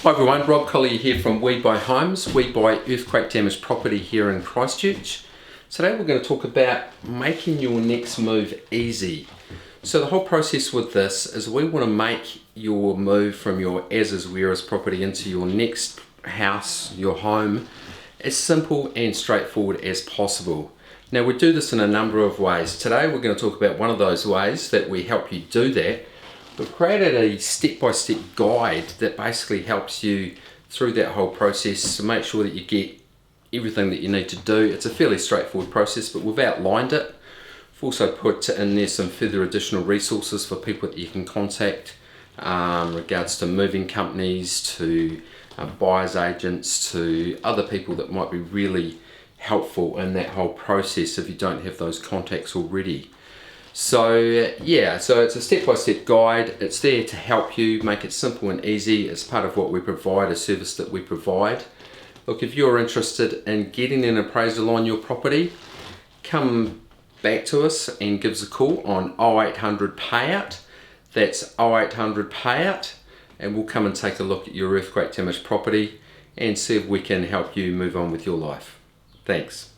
Hi everyone, Rob Collier here from We Buy Homes. We buy earthquake damaged property here in Christchurch. Today we're going to talk about making your next move easy. So the whole process with this is we want to make your move from your as is where is property into your next house, your home, as simple and straightforward as possible. Now we do this in a number of ways. Today we're going to talk about one of those ways that we help you do that. We've created a step-by-step guide that basically helps you through that whole process to make sure that you get everything that you need to do. It's a fairly straightforward process, but we've outlined it. We've also put in there some further additional resources for people that you can contact in regards to moving companies, to buyers agents, to other people that might be really helpful in that whole process if you don't have those contacts already. So it's a step-by-step guide. It's there to help you make it simple and easy. It's part of what we provide, a service that we provide. Look, if you're interested in getting an appraisal on your property, come back to us and give us a call on 0800 payout. That's 0800 payout, and we'll come and take a look at your earthquake damaged property and see if we can help you move on with your life. Thanks.